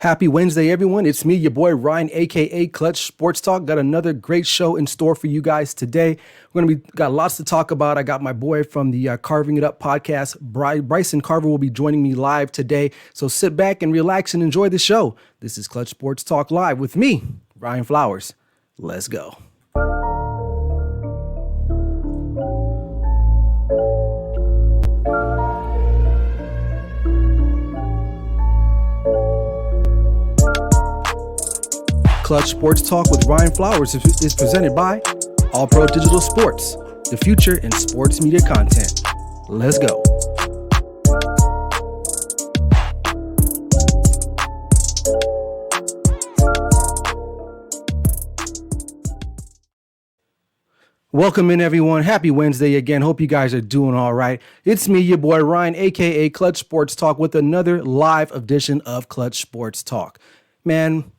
Happy Wednesday, everyone. It's me, your boy Ryan, aka Clutch Sports Talk. Got another great show in store for you guys today. Got lots to talk about. I got my boy from the Carving It Up podcast, Byson Carver, will be joining me live today. So sit back and relax and enjoy the show. This is Clutch Sports Talk Live with me, Ryan Flowers. Let's go. Clutch Sports Talk with Ryan Flowers is presented by All Pro Digital Sports, the future in sports media content. Let's go. Welcome in, everyone. Happy Wednesday again. Hope you guys are doing all right. It's me, your boy Ryan, aka Clutch Sports Talk, with another live edition of Clutch Sports Talk. Man,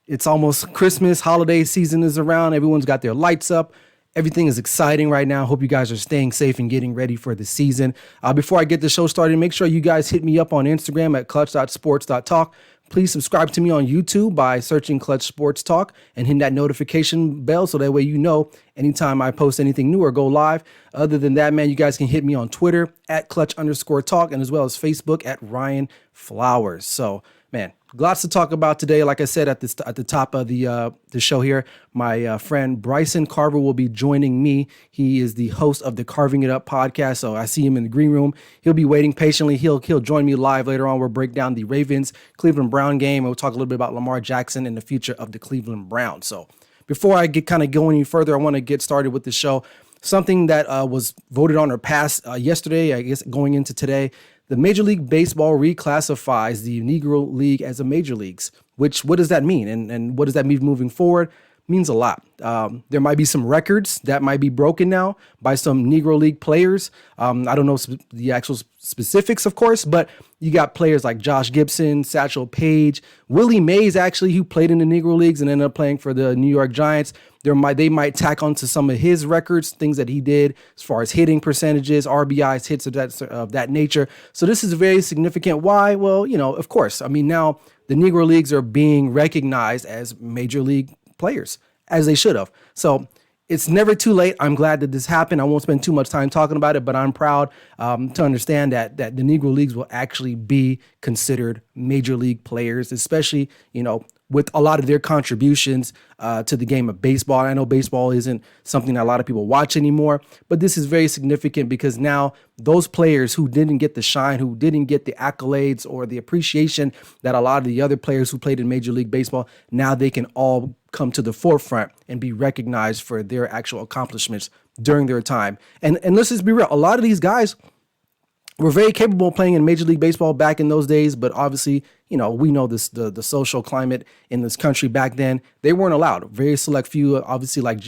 it's almost Christmas. Holiday season is around. Everyone's got their lights up. Everything is exciting right now. Hope you guys are staying safe and getting ready for the season. Before I get the show started, make sure you guys hit me up on Instagram at clutch.sports.talk. Please subscribe to me on YouTube by searching Clutch Sports Talk and hit that notification bell so that way you know anytime I post anything new or go live. Other than that, man, you guys can hit me on Twitter at Clutch_Talk and as well as Facebook at Ryan Flowers. So, man, lots to talk about today. Like I said at the top of the show here, my friend Byson Carver will be joining me. He is the host of the Carving It Up podcast, so I see him in the green room. He'll be waiting patiently. He'll join me live later on. We'll break down the Ravens Cleveland Brown game, and we'll talk a little bit about Lamar Jackson and the future of the Cleveland Browns. So before I get kind of going any further, I want to get started with the show. Something that was voted on or passed yesterday, I guess going into today. The Major League Baseball reclassifies the Negro League as a major leagues. What does that mean? And what does that mean moving forward? Means a lot. There might be some records that might be broken now by some Negro League players. I don't know the actual specifics, of course, but you got players like Josh Gibson, Satchel Paige, Willie Mays, actually, who played in the Negro Leagues and ended up playing for the New York Giants. They might tack onto some of his records, things that he did as far as hitting percentages, RBIs, hits of that nature. So this is very significant. Why? Well, of course. I mean, now the Negro Leagues are being recognized as major league players, as they should have. So it's never too late. I'm glad that this happened. I won't spend too much time talking about it, but I'm proud to understand that the Negro Leagues will actually be considered major league players, especially, with a lot of their contributions to the game of baseball. I know baseball isn't something that a lot of people watch anymore, but this is very significant because now those players who didn't get the shine, who didn't get the accolades or the appreciation that a lot of the other players who played in Major League Baseball, now they can all come to the forefront and be recognized for their actual accomplishments during their time. And let's just be real. A lot of these guys were very capable of playing in Major League Baseball back in those days, but obviously, we know this the social climate in this country back then. They weren't allowed. Very select few, obviously, like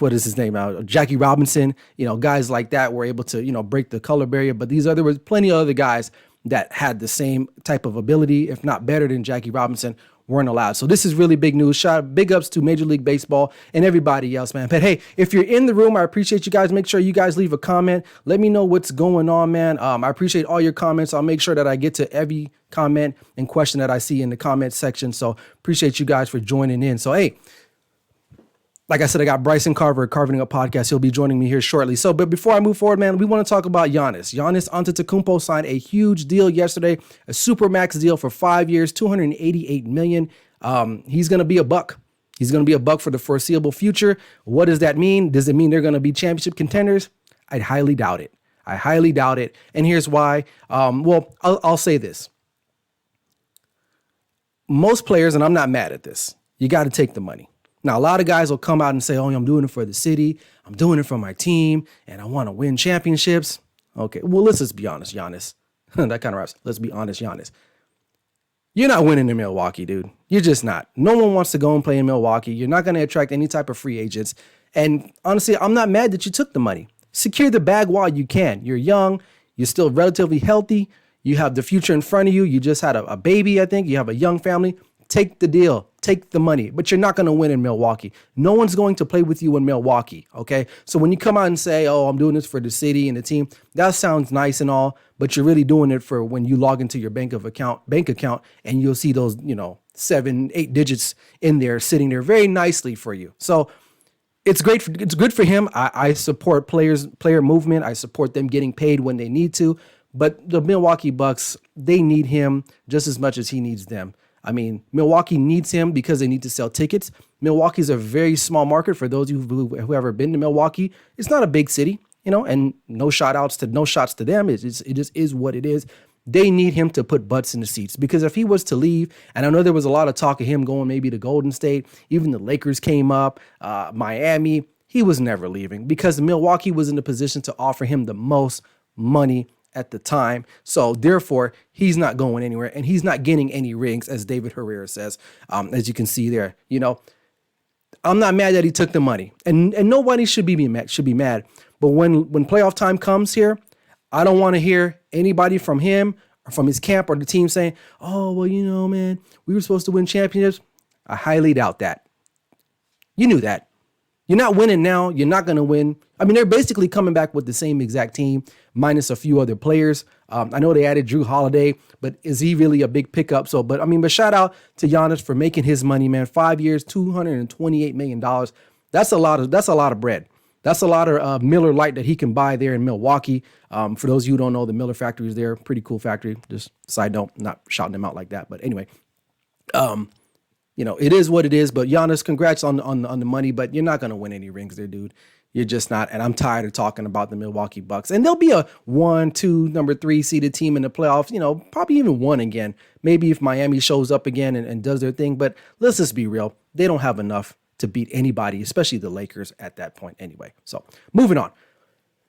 what is his name now? Jackie Robinson. Guys like that were able to break the color barrier. But there was plenty of other guys that had the same type of ability, if not better than Jackie Robinson, weren't allowed. So this is really big news. Big ups to Major League Baseball and everybody else, man. But hey, if you're in the room, I appreciate you guys. Make sure you guys leave a comment. Let me know what's going on, man. I appreciate all your comments. I'll make sure that I get to every comment and question that I see in the comment section. So appreciate you guys for joining in. So hey, like I said, I got Byson Carver, Carving Up Podcast. He'll be joining me here shortly. So, but before I move forward, man, we want to talk about Giannis. Giannis Antetokounmpo signed a huge deal yesterday, a supermax deal for 5 years, $288 million. He's going to be a buck. He's going to be a buck for the foreseeable future. What does that mean? Does it mean they're going to be championship contenders? I highly doubt it. And here's why. I'll say this. Most players, and I'm not mad at this, you got to take the money. Now, a lot of guys will come out and say, I'm doing it for the city. I'm doing it for my team, and I want to win championships. Okay, well, let's just be honest, Giannis. That kind of raps. Let's be honest, Giannis. You're not winning in Milwaukee, dude. You're just not. No one wants to go and play in Milwaukee. You're not going to attract any type of free agents. And honestly, I'm not mad that you took the money. Secure the bag while you can. You're young. You're still relatively healthy. You have the future in front of you. You just had a baby, I think. You have a young family. Take the deal. take the money, but you're not going to win in Milwaukee. No one's going to play with you in Milwaukee, okay? So when you come out and say, oh, I'm doing this for the city and the team, that sounds nice and all, but you're really doing it for when you log into your bank account, and you'll see those, 7, 8 digits in there sitting there very nicely for you. So it's great. It's good for him. I support player movement. I support them getting paid when they need to, but the Milwaukee Bucks, they need him just as much as he needs them. I mean, Milwaukee needs him because they need to sell tickets. Milwaukee's a very small market. For those of you who ever been to Milwaukee, it's not a big city, and no shots to them. It just is what it is. They need him to put butts in the seats, because if he was to leave, and I know there was a lot of talk of him going maybe to Golden State, even the Lakers came up, Miami, he was never leaving because Milwaukee was in the position to offer him the most money at the time. So therefore, he's not going anywhere, and he's not getting any rings, as David Herrera says, as you can see there. I'm not mad that he took the money, and nobody should be mad. But when playoff time comes here, I don't want to hear anybody from him or from his camp or the team saying, oh, well, man, we were supposed to win championships. I highly doubt that. You knew that. You're not winning now. You're not going to win. I mean, they're basically coming back with the same exact team, minus a few other players. I know they added Drew Holiday, but is he really a big pickup? But shout out to Giannis for making his money, man. 5 years, $228 million. That's a lot of bread. That's a lot of Miller Lite that he can buy there in Milwaukee. For those of you who don't know, the Miller factory is there. Pretty cool factory. Just side note, not shouting them out like that. But anyway, it is what it is. But Giannis, congrats on the money, but you're not going to win any rings there, dude. You're just not. And I'm tired of talking about the Milwaukee Bucks. And there'll be a 1, 2, number 3 seeded team in the playoffs, probably even 1 again. Maybe if Miami shows up again and does their thing. But let's just be real. They don't have enough to beat anybody, especially the Lakers at that point anyway. So moving on.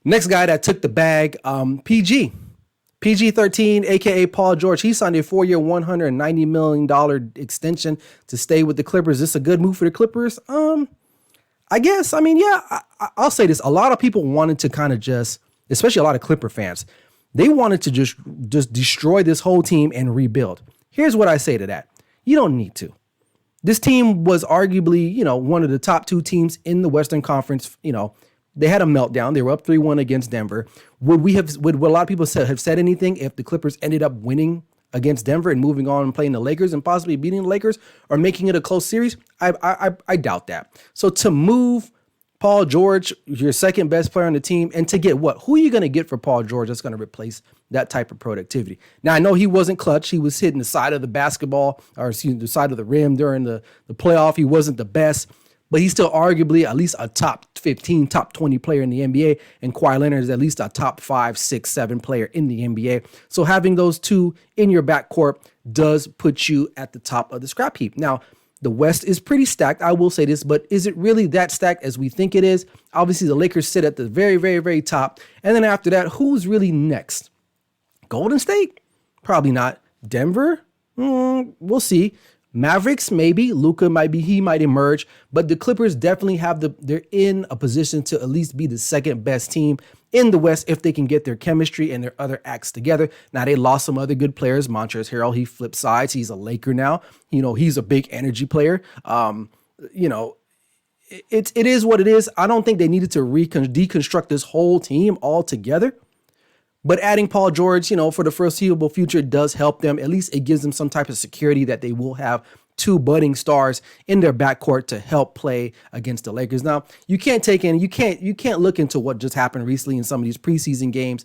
Next guy that took the bag, PG-13, a.k.a. Paul George. He signed a 4-year, $190 million extension to stay with the Clippers. Is this a good move for the Clippers? I guess. I'll say this. A lot of people wanted to kind of just, especially a lot of Clipper fans, they wanted to just destroy this whole team and rebuild. Here's what I say to that. You don't need to. This team was arguably, one of the top 2 teams in the Western Conference. They had a meltdown. They were up 3-1 against Denver. Would a lot of people have said anything if the Clippers ended up winning against Denver and moving on and playing the Lakers and possibly beating the Lakers or making it a close series? I doubt that. So to move Paul George, your second best player on the team, and to get what? Who are you going to get for Paul George that's going to replace that type of productivity? Now, I know he wasn't clutch. He was hitting the side of the basketball, the side of the rim during the playoff. He wasn't the best, but he's still arguably at least a top 15, top 20 player in the NBA. And Kawhi Leonard is at least a top 5, 6, 7 player in the NBA. So having those two in your backcourt does put you at the top of the scrap heap. Now, the West is pretty stacked, I will say this, but is it really that stacked as we think it is? Obviously, the Lakers sit at the very, very, very top. And then after that, who's really next? Golden State? Probably not. Denver? We'll see. Mavericks, maybe. Luka might emerge. But the Clippers definitely they're in a position to at least be the second best team in the West if they can get their chemistry and their other acts together. Now, they lost some other good players. Montrezl Harrell, he flipped sides. He's a Laker now. He's a big energy player. It is what it is. I don't think they needed to deconstruct this whole team altogether. But adding Paul George, for the foreseeable future does help them. At least it gives them some type of security that they will have 2 budding stars in their backcourt to help play against the Lakers. Now, you can't look into what just happened recently in some of these preseason games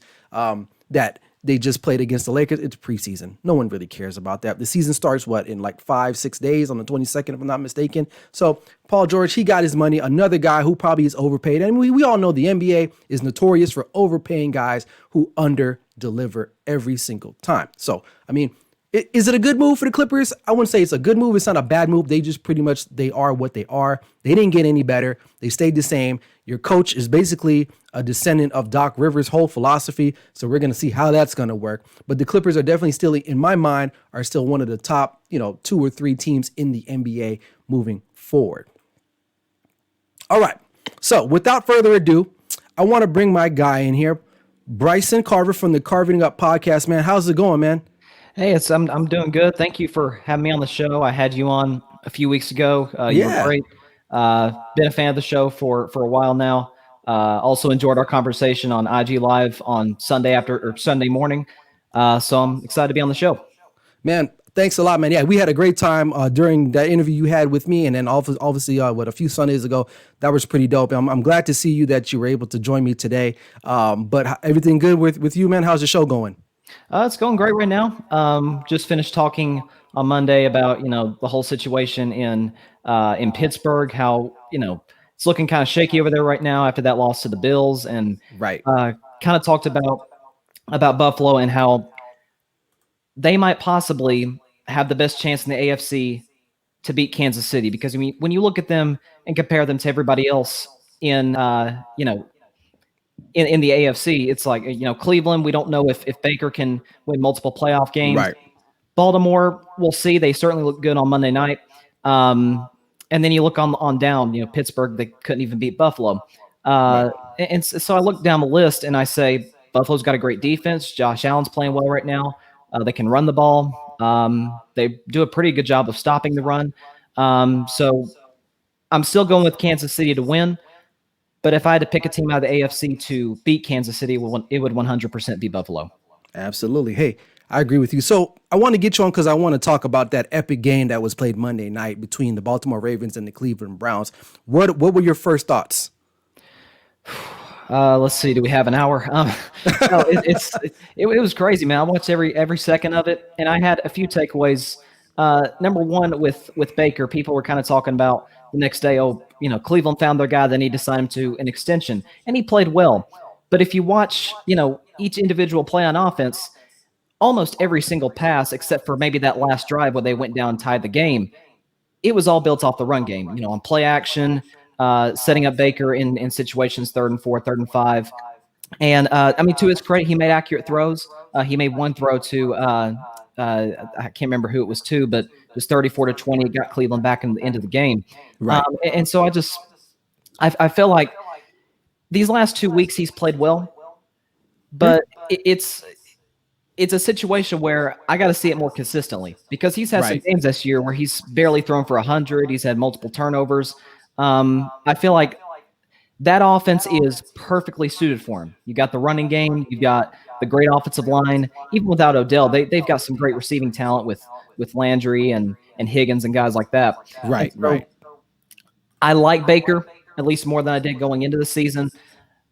that they just played against the Lakers. It's preseason. No one really cares about that. The season starts, in like 5-6 days on the 22nd, if I'm not mistaken. So Paul George, he got his money. Another guy who probably is overpaid. And we all know the NBA is notorious for overpaying guys who under-deliver every single time. So, is it a good move for the Clippers? I wouldn't say it's a good move. It's not a bad move. They just they are what they are. They didn't get any better. They stayed the same. Your coach is basically a descendant of Doc Rivers' whole philosophy. So we're going to see how that's going to work. But the Clippers are definitely still, in my mind, are still one of the top, 2 or 3 teams in the NBA moving forward. All right. So without further ado, I want to bring my guy in here, Byson Carver from the Carving Up podcast. Man, how's it going, man? Hey, I'm doing good. Thank you for having me on the show. I had you on a few weeks ago. You were Yeah. great. Been a fan of the show for a while now. Also enjoyed our conversation on IG Live on Sunday morning. So I'm excited to be on the show. Man, thanks a lot, man. Yeah, we had a great time during that interview you had with me, and then obviously, a few Sundays ago, that was pretty dope. I'm glad to see you that you were able to join me today. But everything good with you, man? How's the show going? It's going great right now. Just finished talking on Monday about the whole situation in Pittsburgh. How it's looking kind of shaky over there right now after that loss to the Bills, and Right. kind of talked about Buffalo and how they might possibly have the best chance in the AFC to beat Kansas City, because I mean, when you look at them and compare them to everybody else in in the AFC, it's like Cleveland. We don't know if Baker can win multiple playoff games. Right. Baltimore, we'll see. They certainly look good on Monday night. And then you look on down. Pittsburgh, they couldn't even beat Buffalo. And so I look down the list and I say Buffalo's got a great defense. Josh Allen's playing well right now. They can run the ball. They do a pretty good job of stopping the run. So I'm still going with Kansas City to win. But if I had to pick a team out of the AFC to beat Kansas City, it would 100% be Buffalo. Absolutely. Hey, I agree with you. So I want to get you on because I want to talk about that epic game that was played Monday night between the Baltimore Ravens and the Cleveland Browns. What were your first thoughts? Let's see. Do we have an hour? No, it was crazy, man. I watched every second of it, and I had a few takeaways. Number one, with Baker, people were kind of talking about the next day. Oh, Cleveland found their guy. They need to sign him to an extension, and he played well. But if you watch, each individual play on offense, almost every single pass, except for maybe that last drive where they went down and tied the game, it was all built off the run game. On play action. Setting up Baker in situations 3rd and 4, 3rd and 5. And I mean, to his credit, he made accurate throws. He made one throw to, I can't remember who it was to, but it was 34-20. It got Cleveland back into the game. Right. And so I feel like these last 2 weeks he's played well, but it's a situation where I got to see it more consistently, because he's had some games this year where he's barely thrown for 100. He's had multiple turnovers. I feel like that offense is perfectly suited for him. You got the running game, you've got the great offensive line. Even without Odell, they've got some great receiving talent with Landry and Higgins and guys like that. Right. I like Baker at least more than I did going into the season,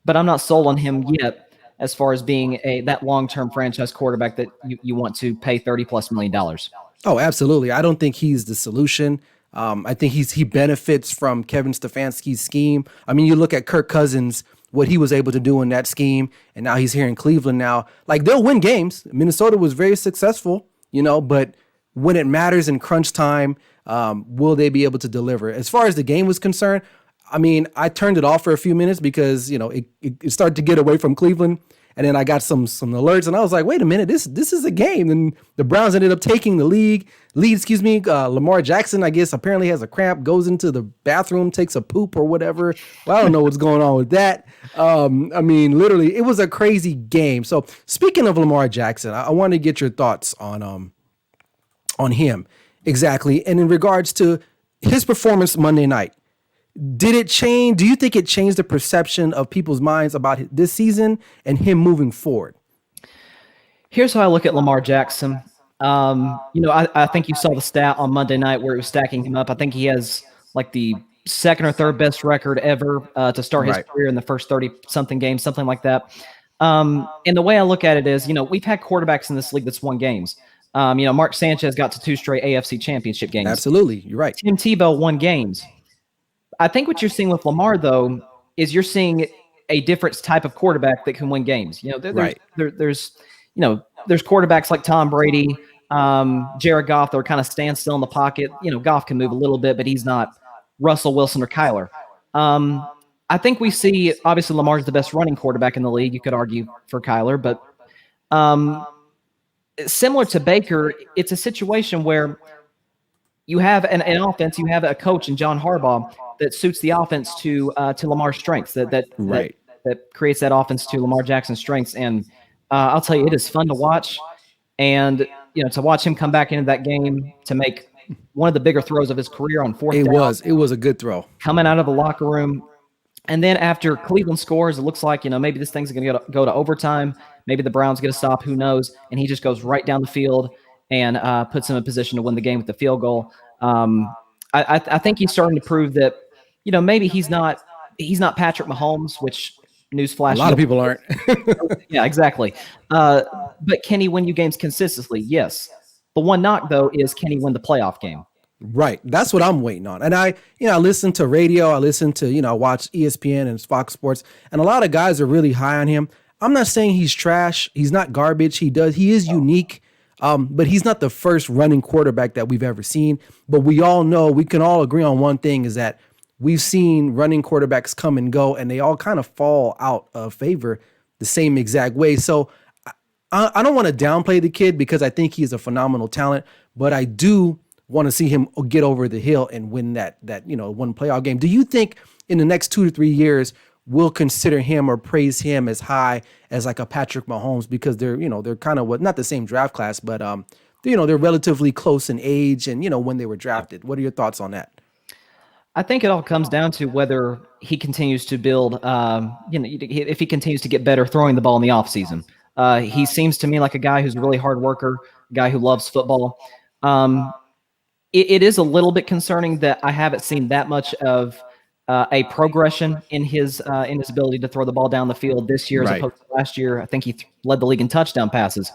but I'm not sold on him yet as far as being that long-term franchise quarterback that you want to pay $30+ million. Oh, absolutely. I don't think he's the solution. I think he benefits from Kevin Stefanski's scheme. I mean, you look at Kirk Cousins, what he was able to do in that scheme, and now he's here in Cleveland now. Like, they'll win games. Minnesota was very successful, but when it matters in crunch time, will they be able to deliver? As far as the game was concerned, I mean, I turned it off for a few minutes because, it started to get away from Cleveland. And then I got some alerts, and I was like, wait a minute, this is a game. And the Browns ended up taking the lead. Lamar Jackson, I guess, apparently has a cramp, goes into the bathroom, takes a poop or whatever. Well, I don't know what's going on with that. I mean, literally, it was a crazy game. So speaking of Lamar Jackson, I want to get your thoughts on him exactly. And in regards to his performance Monday night, did it change? Do you think it changed the perception of people's minds about this season and him moving forward? Here's how I look at Lamar Jackson. I think you saw the stat on Monday night where it was stacking him up. I think he has like the 2nd or 3rd best record ever to start his career in the first 30-something games, something like that. And the way I look at it is, we've had quarterbacks in this league that's won games. Mark Sanchez got to 2 straight AFC championship games. Absolutely. You're right. Tim Tebow won games. I think what you're seeing with Lamar, though, is you're seeing a different type of quarterback that can win games. There's quarterbacks like Tom Brady, Jared Goff that are kind of stand still in the pocket. Goff can move a little bit, but he's not Russell Wilson or Kyler. I think we see, obviously, Lamar's the best running quarterback in the league. You could argue for Kyler, but similar to Baker, it's a situation where you have an offense, you have a coach in John Harbaugh that suits the offense to Lamar's strengths, that creates that offense to Lamar Jackson's strengths. And I'll tell you, it is fun to watch. And, to watch him come back into that game to make one of the bigger throws of his career on fourth It down. was a good throw. Coming out of the locker room. And then after Cleveland scores, it looks like, maybe this thing's going to go to overtime. Maybe the Browns get a stop. Who knows? And he just goes right down the field and puts him in position to win the game with the field goal. I think he's starting to prove that, maybe he's not Patrick Mahomes, which newsflash. A lot of people aren't. Yeah, exactly. But can he win you games consistently? Yes. The one knock, though, is can he win the playoff game? Right. That's what I'm waiting on. And I listen to radio. I listen to, I watch ESPN and Fox Sports. And a lot of guys are really high on him. I'm not saying he's trash. He's not garbage. He is unique. But he's not the first running quarterback that we've ever seen. But we can all agree on one thing, is that we've seen running quarterbacks come and go, and they all kind of fall out of favor the same exact way. So I don't want to downplay the kid, because I think he's a phenomenal talent, but I do want to see him get over the hill and win that one playoff game. Do you think in the next 2 to 3 years we'll consider him or praise him as high as like a Patrick Mahomes, because they're kind of not the same draft class, but they're relatively close in age and when they were drafted? What are your thoughts on that? I think it all comes down to whether he continues to build, if he continues to get better throwing the ball in the offseason. He seems to me like a guy who's a really hard worker, a guy who loves football. It is a little bit concerning that I haven't seen that much of a progression in his ability to throw the ball down the field this year as opposed to last year. I think he led the league in touchdown passes.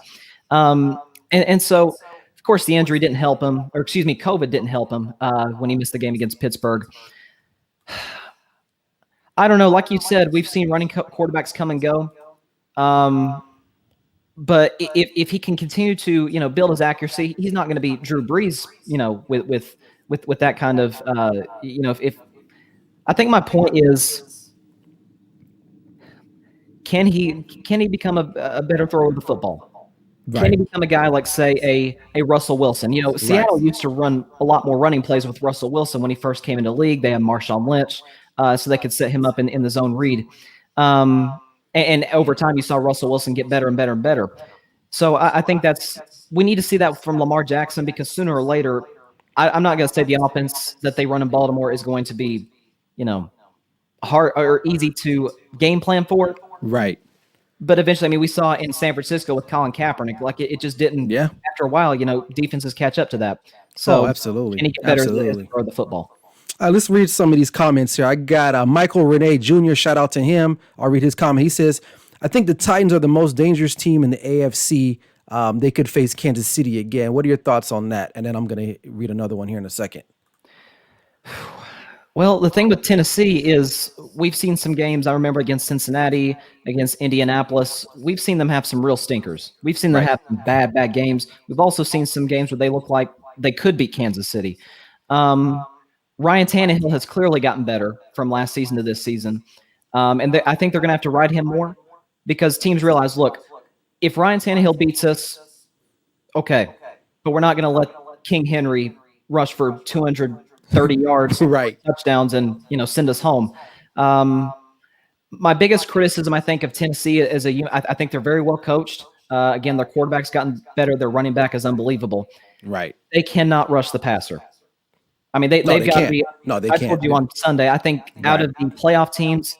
And so, of course, the injury didn't help him, or excuse me, COVID didn't help him when he missed the game against Pittsburgh. I don't know. Like you said, we've seen running quarterbacks come and go. But if he can continue to, build his accuracy, he's not going to be Drew Brees, with that kind of, if I think my point is, can he become a better thrower of the football? Right. Can he become a guy like, say, a Russell Wilson? Seattle used to run a lot more running plays with Russell Wilson when he first came into the league. They had Marshawn Lynch, so they could set him up in the zone read. And over time, you saw Russell Wilson get better and better and better. So I think we need to see that from Lamar Jackson, because sooner or later, I'm not going to say the offense that they run in Baltimore is going to be, hard or easy to game plan for. Right. But eventually, we saw in San Francisco with Colin Kaepernick, like it just didn't. Yeah. After a while, defenses catch up to that. So absolutely. Can he get better as throw the football? Let's read some of these comments here. I got Michael Renee Jr. Shout out to him. I'll read his comment. He says, I think the Titans are the most dangerous team in the AFC. They could face Kansas City again. What are your thoughts on that? And then I'm going to read another one here in a second. Well, the thing with Tennessee is we've seen some games. I remember against Cincinnati, against Indianapolis. We've seen them have some real stinkers. We've seen them have some bad games. We've also seen some games where they look like they could beat Kansas City. Ryan Tannehill has clearly gotten better from last season to this season. And I think they're going to have to ride him more, because teams realize, look, if Ryan Tannehill beats us, okay, but we're not going to let King Henry rush for 230 yards, touchdowns, and send us home. My biggest criticism, I think, of Tennessee is I think they're very well coached. Again, their quarterback's gotten better. Their running back is unbelievable. Right. They cannot rush the passer. They've got to be. No, they can't. I told you on Sunday, I think out of the playoff teams,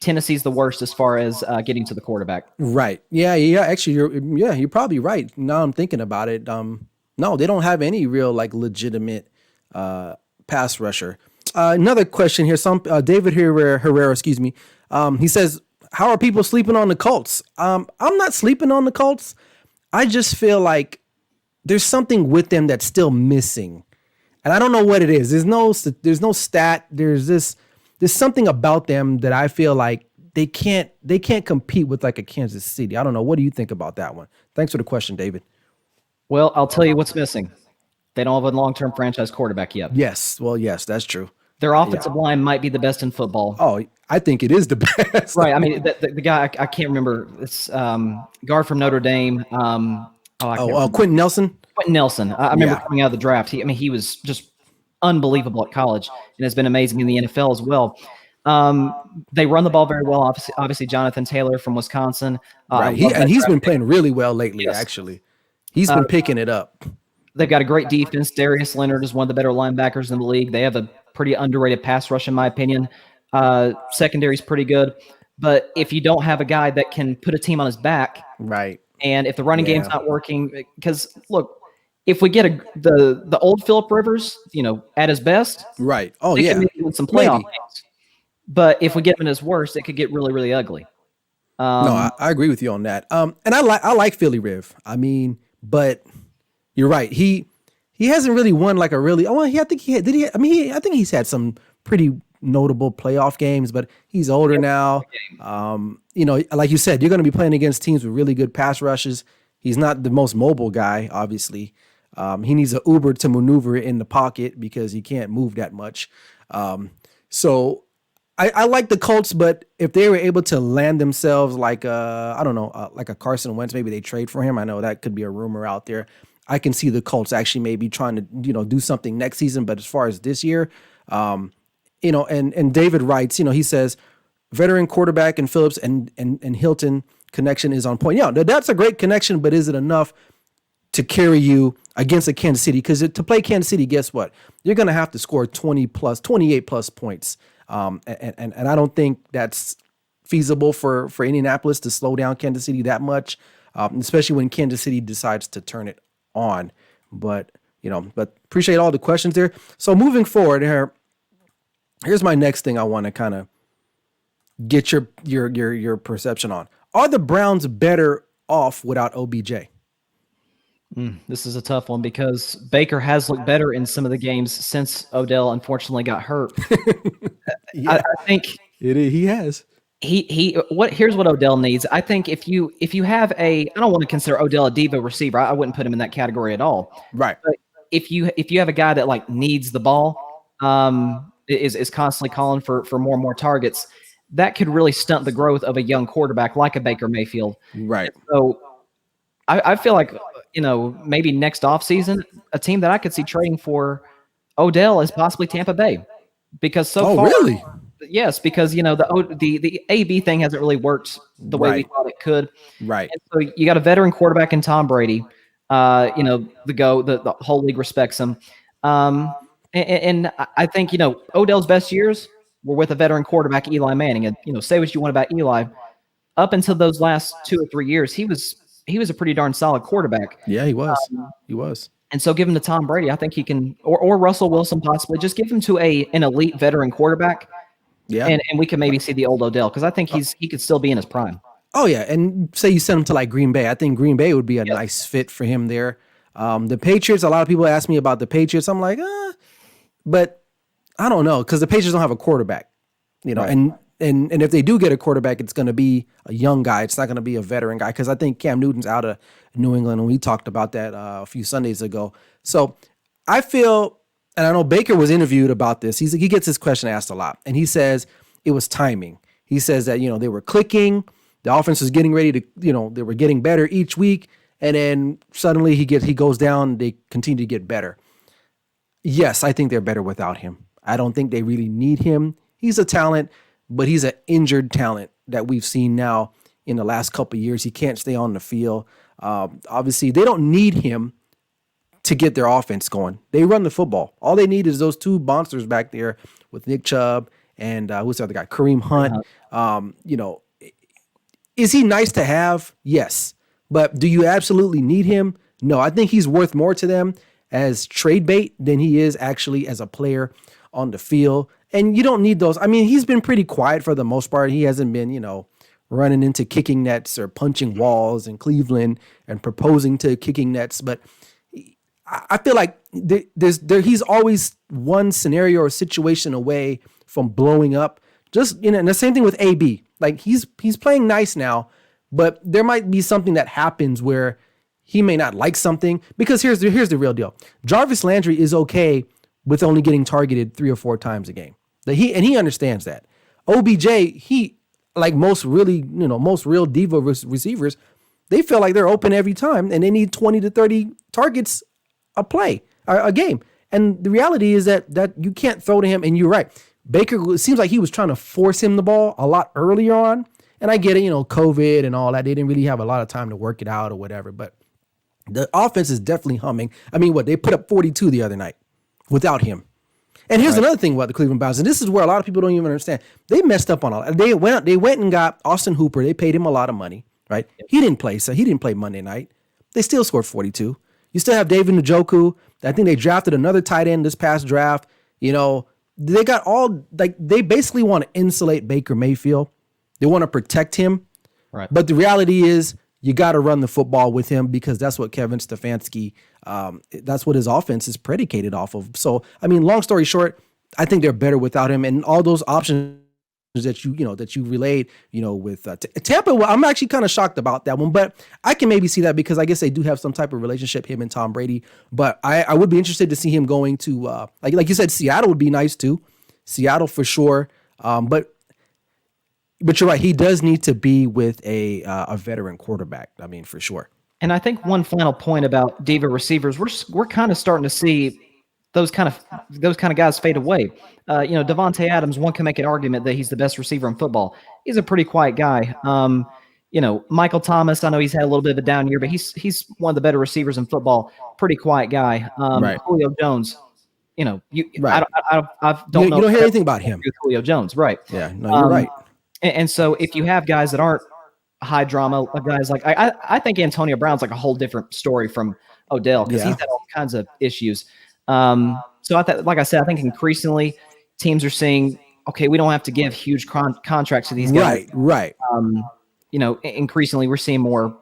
Tennessee's the worst as far as getting to the quarterback. Right. Yeah. Actually, you're probably right. Now I'm thinking about it. No, they don't have any real legitimate pass rusher. Another question here. David Herrera, excuse me. He says, "How are people sleeping on the Colts?" I'm not sleeping on the Colts. I just feel like there's something with them that's still missing. And I don't know what it is. There's no stat. There's something about them that I feel like they can't compete with like a Kansas City. I don't know. What do you think about that one? Thanks for the question, David. Well, I'll tell you what's missing. They don't have a long-term franchise quarterback yet. Yes. Well, yes, that's true. Their offensive line might be the best in football. Oh, I think it is the best. Right. The guy, I can't remember. It's guard from Notre Dame. Quentin Nelson. Quentin Nelson. I remember coming out of the draft. He was just unbelievable at college and has been amazing in the NFL as well. They run the ball very well. Obviously Jonathan Taylor from Wisconsin. Right. He's been playing really well lately, actually. He's been picking it up. They've got a great defense. Darius Leonard is one of the better linebackers in the league. They have a pretty underrated pass rush, in my opinion. Secondary's pretty good. But if you don't have a guy that can put a team on his back, Right. and if the running Yeah. game's not working, because look, if we get the old Phillip Rivers, at his best, Right. Oh, they yeah. can maybe win some playoff Maybe. games. But if we get him at his worst, it could get really, really ugly. No, I agree with you on that. And I like Philly Riv. I mean, but you're right. He hasn't really won like a really. Oh, I think he had, did he? I mean, I think he's had some pretty notable playoff games, but he's older now. Like you said, you're going to be playing against teams with really good pass rushes. He's not the most mobile guy, obviously. He needs an Uber to maneuver in the pocket because he can't move that much. So I like the Colts, but if they were able to land themselves like like a Carson Wentz, maybe they trade for him. I know that could be a rumor out there. I can see the Colts actually maybe trying to do something next season. But as far as this year, and David writes, he says veteran quarterback and Phillips and Hilton connection is on point. Yeah, that's a great connection, but is it enough to carry you against a Kansas City? Because to play Kansas City, guess what? You're going to have to score 28 plus points. And I don't think that's feasible for Indianapolis to slow down Kansas City that much, especially when Kansas City decides to turn it on. But appreciate all the questions there. So moving forward here's my next thing I want to kind of get your perception on. Are the Browns better off without OBJ? This is a tough one because Baker has looked better in some of the games since Odell unfortunately got hurt. Yeah, I think he has. Here's what Odell needs. I think if you have I don't want to consider Odell a diva receiver. I wouldn't put him in that category at all. Right. But if you have a guy that like needs the ball, is constantly calling for more and more targets, that could really stunt the growth of a young quarterback like a Baker Mayfield. Right. And so I feel like maybe next offseason, a team that I could see trading for Odell is possibly Tampa Bay, because so far, really? Yes, because the AB thing hasn't really worked the way we thought it could. Right. And so you got a veteran quarterback in Tom Brady. The whole league respects him. And I think Odell's best years were with a veteran quarterback, Eli Manning. And say what you want about Eli, up until those last 2 or 3 years, he was a pretty darn solid quarterback. Yeah, he was. He was. And so give him to Tom Brady. I think he can, or Russell Wilson possibly. Just give him to an elite veteran quarterback. Yeah. And we can maybe see the old Odell, because I think he could still be in his prime. Oh, yeah. And say you send him to like Green Bay. I think Green Bay would be a nice fit for him there. The Patriots, a lot of people ask me about the Patriots. I'm like, but I don't know, because the Patriots don't have a quarterback, Right. And if they do get a quarterback, it's going to be a young guy. It's not going to be a veteran guy, because I think Cam Newton's out of New England, and we talked about that a few Sundays ago. So I feel, and I know Baker was interviewed about this. He gets this question asked a lot, and he says it was timing. He says that, they were clicking, the offense was getting ready to, they were getting better each week, and then suddenly he goes down, they continue to get better. Yes, I think they're better without him. I don't think they really need him. He's a talent, but he's an injured talent that we've seen now in the last couple of years. He can't stay on the field. Obviously, they don't need him to get their offense going. They run the football. All they need is those two monsters back there with Nick Chubb and who's the other guy? Kareem Hunt. Is he nice to have? Yes. But do you absolutely need him? No. I think he's worth more to them as trade bait than he is actually as a player on the field. And you don't need those. I mean, he's been pretty quiet for the most part. He hasn't been, running into kicking nets or punching walls in Cleveland and proposing to kicking nets. But I feel like he's always one scenario or situation away from blowing up. Just, and the same thing with AB. Like he's playing nice now, but there might be something that happens where he may not like something, because here's the real deal. Jarvis Landry is okay with only getting targeted 3 or 4 times a game. He understands that. OBJ, he, like most real diva receivers, they feel like they're open every time and they need 20 to 30 targets a game. And the reality is that you can't throw to him. And you're right. Baker, it seems like he was trying to force him the ball a lot earlier on. And I get it, COVID and all that. They didn't really have a lot of time to work it out or whatever. But The offense is definitely humming. I mean, they put up 42 the other night without him. And here's another thing about the Cleveland Browns, and this is where a lot of people don't even understand. They messed up on all. They went and got Austin Hooper. They paid him a lot of money, right? Yep. He didn't play, so he didn't play Monday night. They still scored 42. You still have David Njoku. I think they drafted another tight end this past draft. They got they basically want to insulate Baker Mayfield. They want to protect him. Right. But the reality is you got to run the football with him because that's what Kevin Stefanski, that's what his offense is predicated off of. So, I mean, long story short, I think they're better without him, and all those options that you relayed, with Tampa. Well, I'm actually kind of shocked about that one, but I can maybe see that because I guess they do have some type of relationship, him and Tom Brady. But I would be interested to see him going to like you said, Seattle would be nice too. Seattle for sure. But you're right. He does need to be with a veteran quarterback. I mean, for sure. And I think one final point about diva receivers, we're kind of starting to see those kind of guys fade away. Devontae Adams, one can make an argument that he's the best receiver in football. He's a pretty quiet guy. Michael Thomas, I know he's had a little bit of a down year, but he's one of the better receivers in football. Pretty quiet guy. Right. Julio Jones. Right. I don't know. You don't hear anything about him. Julio Jones, right? Yeah, no, you're right. And so if you have guys that aren't high drama, guys like I think Antonio Brown's like a whole different story from Odell because he's had all kinds of issues. So like I said, I think increasingly teams are saying, okay, we don't have to give huge contracts to these guys. Right. Increasingly we're seeing more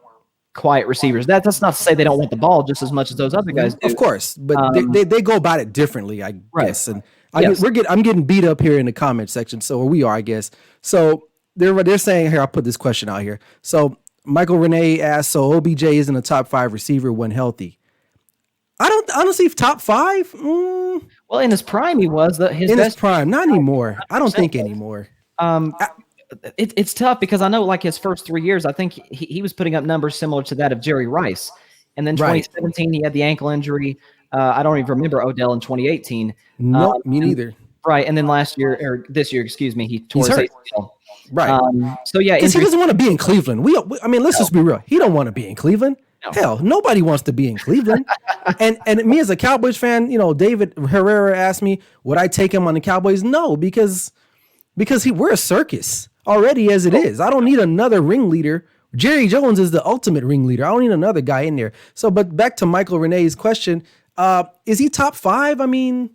quiet receivers. That's not to say they don't want the ball just as much as those other guys do. Of course, but they go about it differently, I guess. And Yes. I'm getting beat up here in the comment section, so we are, I guess. So they're saying here, I'll put this question out here. So Michael Renee asked, so OBJ isn't a top 5 receiver when healthy. I don't honestly top 5. Well, in his prime, he was his prime, not anymore. I don't think anymore. It's tough because I know like his first 3 years, I think he was putting up numbers similar to that of Jerry Rice. And then 2017, he had the ankle injury. I don't even remember Odell in 2018. No, me neither. Right. And then this year, excuse me, he tore his ACL. Right. So yeah, because he doesn't want to be in Cleveland. Let's just be real. He don't want to be in Cleveland. No. Hell, nobody wants to be in Cleveland. and me as a Cowboys fan, David Herrera asked me, would I take him on the Cowboys? No, because we're a circus already as it is. I don't need another ringleader. Jerry Jones is the ultimate ringleader. I don't need another guy in there. So, but back to Michael Renee's question, is he top 5? I mean,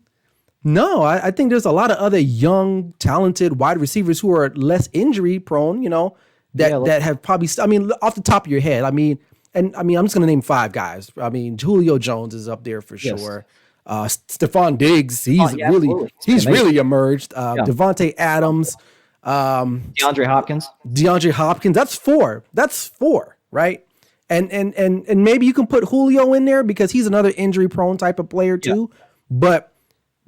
no, I think there's a lot of other young, talented wide receivers who are less injury prone, that have probably, off the top of your head, I'm just going to name 5 guys. Julio Jones is up there for sure. Stephon Diggs, he's really emerged. Devontae Adams, DeAndre Hopkins. That's 4, right? And maybe you can put Julio in there because he's another injury prone type of player too. Yeah.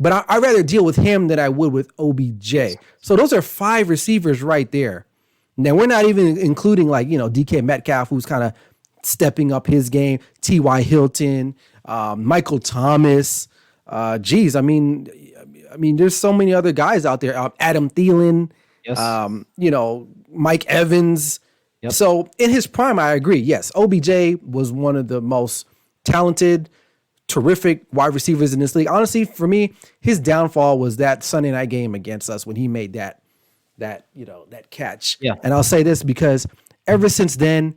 But I'd rather deal with him than I would with OBJ. So those are 5 receivers right there. Now we're not even including DK Metcalf, who's kind of stepping up his game, T.Y. Hilton, Michael Thomas. There's so many other guys out there. Adam Thielen, Mike Evans. Yep. So in his prime, I agree. Yes, OBJ was one of the most talented, terrific wide receivers in this league. Honestly, for me, his downfall was that Sunday night game against us when he made that catch. Yeah. And I'll say this because ever since then,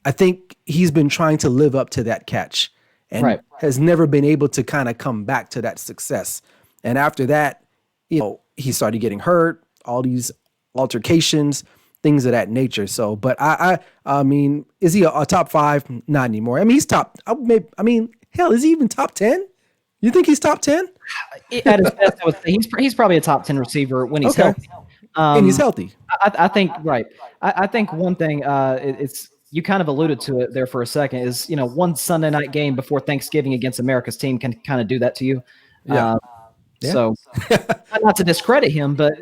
I think he's been trying to live up to that catch and has never been able to kind of come back to that success. And after that, he started getting hurt, all these altercations, things of that nature. So, but I mean, is he a top 5? Not anymore. He's top. Hell, is he even top 10? You think he's top 10? At his best, I would say he's probably a top 10 receiver when he's healthy. And he's healthy. I think right. I think one thing it's you kind of alluded to it there for a second is one Sunday night game before Thanksgiving against America's team can kind of do that to you. Yeah. So not to discredit him, but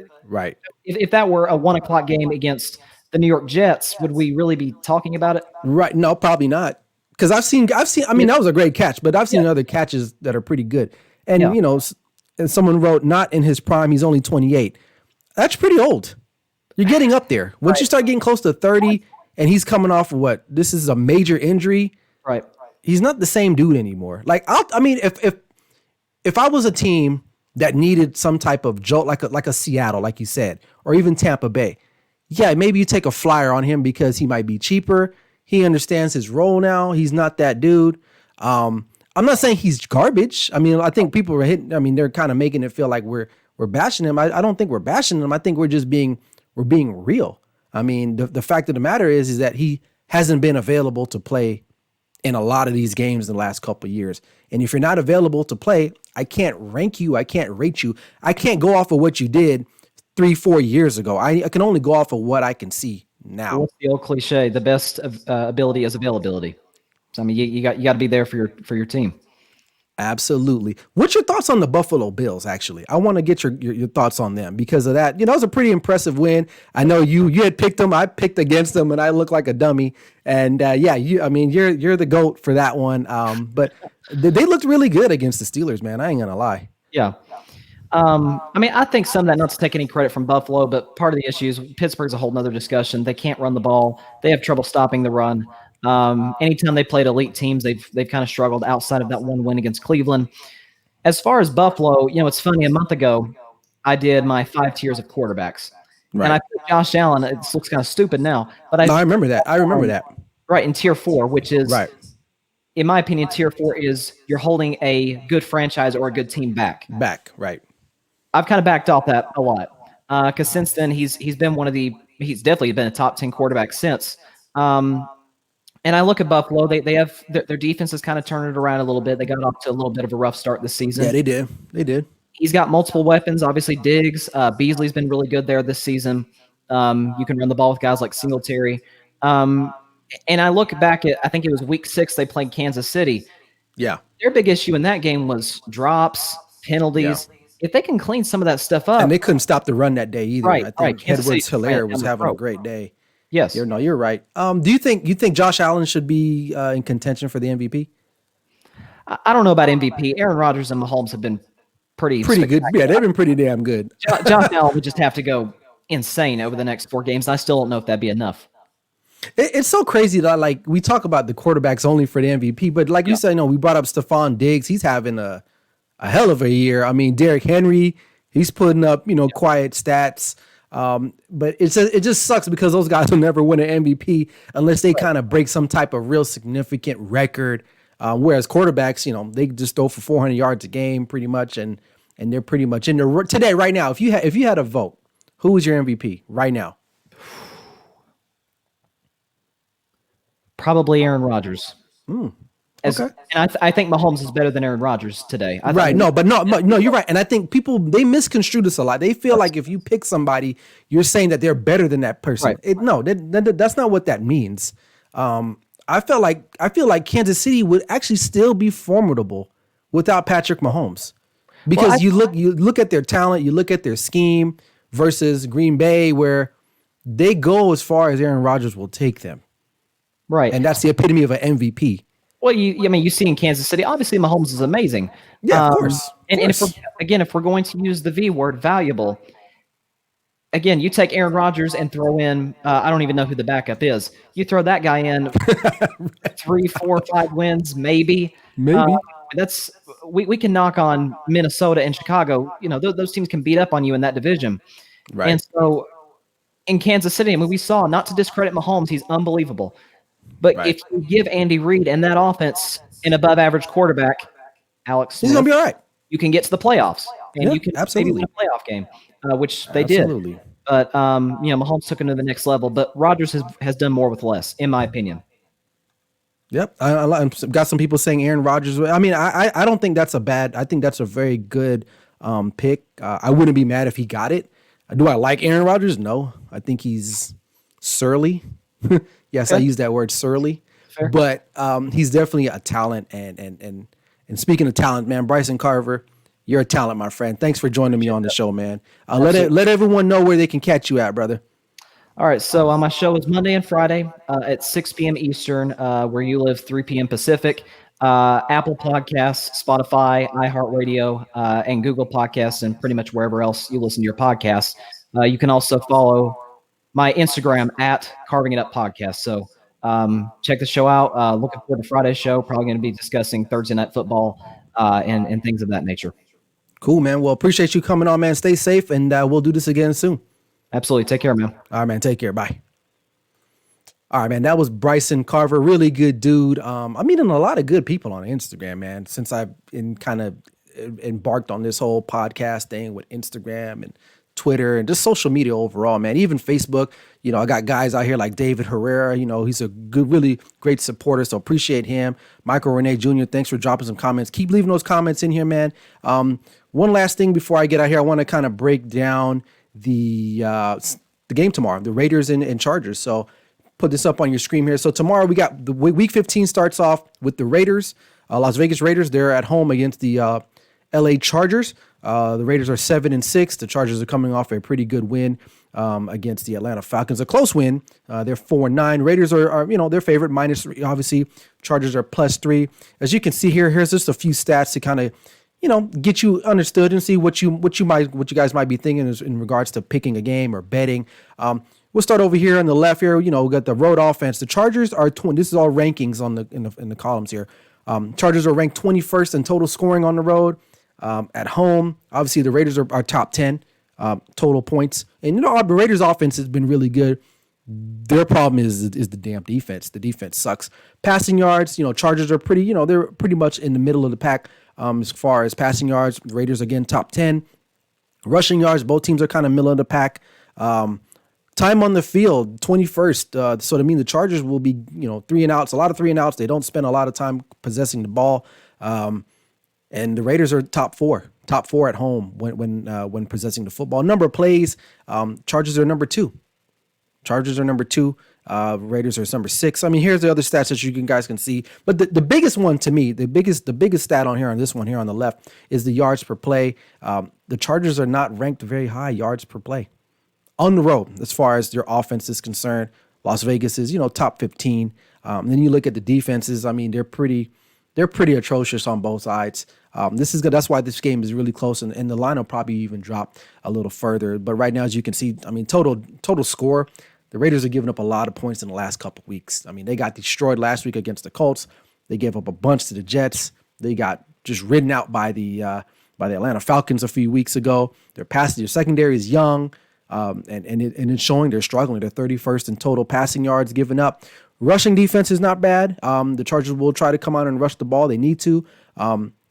if that were a 1:00 game against the New York Jets, would we really be talking about it? Right. No, probably not. Because I've seen. That was a great catch, but I've seen other catches that are pretty good. And and someone wrote, not in his prime. He's only 28. That's pretty old. You're getting up there. Once you start getting close to 30, and he's coming off of this is a major injury. Right. he's not the same dude anymore. Like I mean, if I was a team that needed some type of jolt, like a Seattle, like you said, or even Tampa Bay, yeah, maybe you take a flyer on him because he might be cheaper. He understands his role now. He's not that dude. I'm not saying he's garbage. I mean, I think people are hitting. I mean, they're kind of making it feel like we're bashing him. I don't think we're bashing him. I think we're being real. I mean, the fact of the matter is that he hasn't been available to play in a lot of these games in the last couple of years. And if you're not available to play, I can't rank you. I can't rate you. I can't go off of what you did 3-4 years ago. I can only go off of what I can see now. What's the old cliche? The best ability is availability. So I mean, you got to be there for your team. Absolutely. What's your thoughts on the Buffalo Bills? Actually, I want to get your thoughts on them because of that. You know, it was a pretty impressive win. I know you had picked them. I picked against them, and I look like a dummy. And yeah, you're the GOAT for that one. But they looked really good against the Steelers, man. I ain't gonna lie. Yeah. I mean, I think some of that, not to take any credit from Buffalo, but part of the issue is Pittsburgh's a whole nother discussion. They can't run the ball. They have trouble stopping the run. Anytime they played elite teams, they've kind of struggled outside of that one win against Cleveland. As far as Buffalo, you know, it's funny. A month ago, I did my 5 tiers of quarterbacks, and I put Josh Allen. It looks kind of stupid now, but I remember that. Right in tier 4, which is, in my opinion, tier 4 is you're holding a good franchise or a good team back. Right. I've kind of backed off that a lot because since then he's been he's definitely been a top 10 quarterback since. And I look at Buffalo; they have their defense has kind of turned it around a little bit. They got off to a little bit of a rough start this season. Yeah, they did. He's got multiple weapons. Obviously, Diggs, Beasley's been really good there this season. You can run the ball with guys like Singletary. And I look back at, I think it was week 6, they played Kansas City. Yeah, their big issue in that game was drops, penalties. Yeah. If they can clean some of that stuff up, and they couldn't stop the run that day either. Right, I think Edwards-Helaire was having a great day. Yes. You're right. Do you think Josh Allen should be in contention for the MVP? I don't know about MVP. Aaron Rodgers and Mahomes have been pretty good. Yeah, they've been pretty damn good. Josh Allen would just have to go insane over the next 4 games. I still don't know if that'd be enough. It's so crazy that, like, we talk about the quarterbacks only for the MVP, but like you said, we brought up Stephon Diggs. He's having a hell of a year. I mean, Derrick Henry, he's putting up, quiet stats. But it just sucks because those guys will never win an MVP unless they kind of break some type of real significant record. Whereas quarterbacks, they just throw for 400 yards a game pretty much, and they're pretty much in the today right now. If you had a vote, who is your MVP right now? Probably Aaron Rodgers. Okay. And I think Mahomes is better than Aaron Rodgers today. No, you're right. And I think people, they misconstrue this a lot. They feel like if you pick somebody, you're saying that they're better than that person. Right. That's not what that means. I feel like Kansas City would actually still be formidable without Patrick Mahomes, because you look at their talent, you look at their scheme versus Green Bay, where they go as far as Aaron Rodgers will take them. Right. And that's the epitome of an MVP. Well, you see in Kansas City, obviously Mahomes is amazing. Yeah, of course. And if we're going to use the V word, valuable, again, you take Aaron Rodgers and throw in, I don't even know who the backup is. You throw that guy in 3, 4, 5 wins, maybe. We can knock on Minnesota and Chicago. Those teams can beat up on you in that division. Right. And so in Kansas City, we saw, not to discredit Mahomes, he's unbelievable. But if you give Andy Reid and that offense an above-average quarterback, Alex Smith, he's going to be all right. You can get to the playoffs, and you can maybe win a playoff game, which they did. But Mahomes took him to the next level. But Rodgers has done more with less, in my opinion. Yep, I got some people saying Aaron Rodgers. I mean, I don't think that's a bad. I think that's a very good pick. I wouldn't be mad if he got it. Do I like Aaron Rodgers? No, I think he's surly. Yes, I use that word, surly. Fair. But he's definitely a talent. And speaking of talent, man, Byson Carver, you're a talent, my friend. Thanks for joining me on the show, man. Let everyone know where they can catch you at, brother. All right, so my show is Monday and Friday at 6 p.m. Eastern, where you live, 3 p.m. Pacific. Apple Podcasts, Spotify, iHeartRadio, and Google Podcasts, and pretty much wherever else you listen to your podcasts. You can also follow my Instagram at Carving It Up Podcast. So Check the show out. Looking forward to Friday's show. Probably going to be discussing Thursday night football and things of that nature. Cool, man. Well, appreciate you coming on, man. Stay safe, and we'll do this again soon. Absolutely. Take care, man. All right, man. Take care. Bye. All right, man. That was Byson Carver. Really good dude. I'm meeting a lot of good people on Instagram, man, since I've embarked on this whole podcast thing with Instagram and Twitter and just social media overall, man. Even Facebook, I got guys out here like David Herrera, he's a good, really great supporter. So appreciate him. Michael Renee Jr., thanks for dropping some comments. Keep leaving those comments in here, man. One last thing before I get out here, I want to kind of break down the game tomorrow, the Raiders and Chargers. So put this up on your screen here. So tomorrow we got the week 15 starts off with the Raiders, Las Vegas Raiders. They're at home against the LA Chargers. The Raiders are 7-6. The Chargers are coming off a pretty good win against the Atlanta Falcons. A close win. They're 4-9. Raiders are their favorite, -3. Obviously, Chargers are +3. As you can see here, here's just a few stats to kind of get you understood and see what you guys might be thinking in regards to picking a game or betting. We'll start over here on the left here. We got the road offense. The Chargers are this is all rankings in the columns here. Chargers are ranked 21st in total scoring on the road. At home, obviously the Raiders are top 10 total points. And the Raiders offense has been really good. Their problem is the damn defense. The defense sucks. Passing yards, Chargers are pretty, they're pretty much in the middle of the pack as far as passing yards. The Raiders again top 10. Rushing yards, both teams are kind of middle of the pack. Time on the field, 21st. So I mean the Chargers will be, 3 and outs, a lot of 3 and outs. They don't spend a lot of time possessing the ball. And the Raiders are top four at home when possessing the football. Number of plays, Chargers are number 2. Raiders are number 6. I mean, here's the other stats that you guys can see. But the biggest one to me, the biggest stat on here on this one here on the left is the yards per play. The Chargers are not ranked very high yards per play on the road as far as their offense is concerned. Las Vegas is top 15. Then you look at the defenses. I mean, they're pretty atrocious on both sides. This is good. That's why this game is really close, and the line will probably even drop a little further. But right now, as you can see, I mean, total score, the Raiders are giving up a lot of points in the last couple of weeks. I mean, they got destroyed last week against the Colts. They gave up a bunch to the Jets. They got just ridden out by the Atlanta Falcons a few weeks ago. Their secondary is young, and it's showing they're struggling. They're 31st in total passing yards given up. Rushing defense is not bad. The Chargers will try to come out and rush the ball. They need to.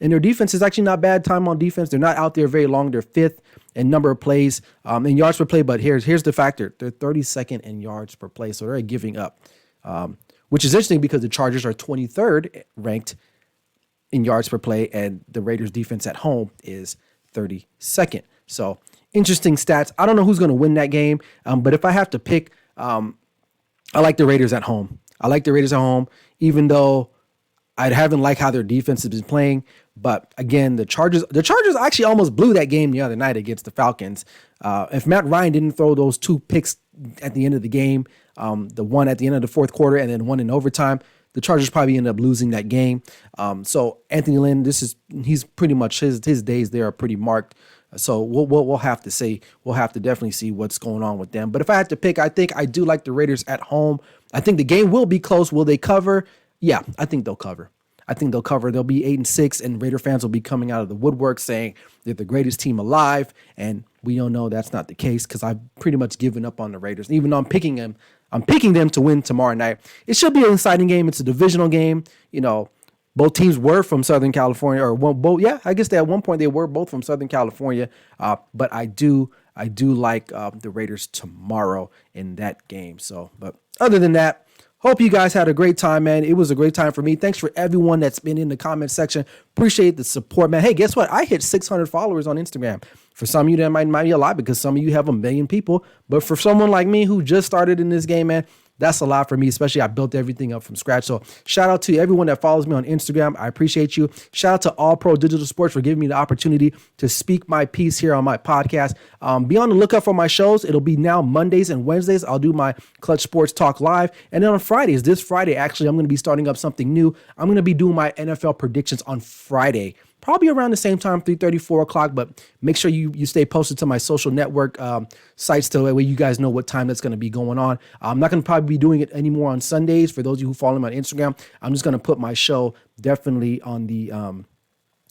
And their defense is actually not bad. Time on defense, they're not out there very long. They're 5th in number of plays in yards per play. But here's the factor. They're 32nd in yards per play. So they're giving up, which is interesting because the Chargers are 23rd ranked in yards per play. And the Raiders defense at home is 32nd. So interesting stats. I don't know who's going to win that game. But if I have to pick, I like the Raiders at home. Even though I haven't liked how their defense has been playing. But again, the Chargers actually almost blew that game the other night against the Falcons. If Matt Ryan didn't throw those 2 picks at the end of the game, the one at the end of the fourth quarter and then one in overtime, the Chargers probably ended up losing that game. So Anthony Lynn, he's pretty much his days there are pretty marked. So we'll have to see. We'll have to definitely see what's going on with them. But if I had to pick, I think I do like the Raiders at home. I think the game will be close. Will they cover? Yeah, I think they'll cover. They'll be 8-6, and Raider fans will be coming out of the woodwork saying they're the greatest team alive. And we all know that's not the case because I've pretty much given up on the Raiders. Even though I'm picking them to win tomorrow night. It should be an exciting game. It's a divisional game. Both teams were from Southern California, or both. Yeah, I guess at one point they were both from Southern California. But I do like the Raiders tomorrow in that game. So, but other than that, hope you guys had a great time, man. It was a great time for me. Thanks for everyone that's been in the comment section. Appreciate the support, man. Hey, guess what? I hit 600 followers on Instagram. For some of you, that might be a lot because some of you have 1 million people. But for someone like me who just started in this game, man, that's a lot for me, especially I built everything up from scratch. So shout out to everyone that follows me on Instagram. I appreciate you. Shout out to All Pro Digital Sports for giving me the opportunity to speak my piece here on my podcast. Be on the lookout for my shows. It'll be now Mondays and Wednesdays. I'll do my Clutch Sports Talk live. And then on this Friday, actually, I'm going to be starting up something new. I'm going to be doing my NFL predictions on Friday. probably around the same time, 3:30, 4 o'clock. But make sure you stay posted to my social network sites so that way you guys know what time that's going to be going on. I'm not going to probably be doing it anymore on Sundays. For those of you who follow me on Instagram, I'm just going to put my show definitely on the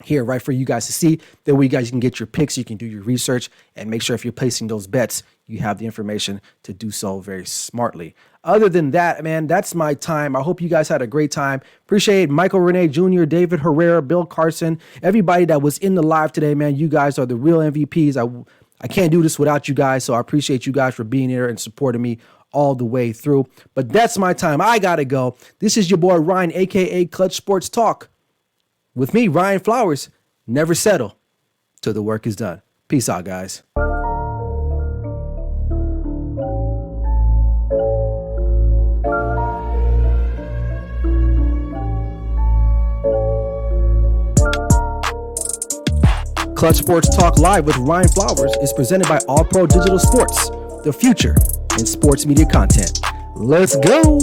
here, right, for you guys to see. That way you guys can get your picks, you can do your research, and make sure if you're placing those bets, you have the information to do so very smartly. Other than that, man, that's my time. I hope you guys had a great time. Appreciate Michael Renee Jr., David Herrera, Bill Carson, everybody that was in the live today, man. You guys are the real MVPs. I can't do this without you guys, so I appreciate you guys for being here and supporting me all the way through. But that's my time. I got to go. This is your boy Ryan, a.k.a. Clutch Sports Talk. With me, Ryan Flowers. Never settle till the work is done. Peace out, guys. Clutch Sports Talk Live with Ryan Flowers is presented by All Pro Digital Sports, the future in sports media content. Let's go.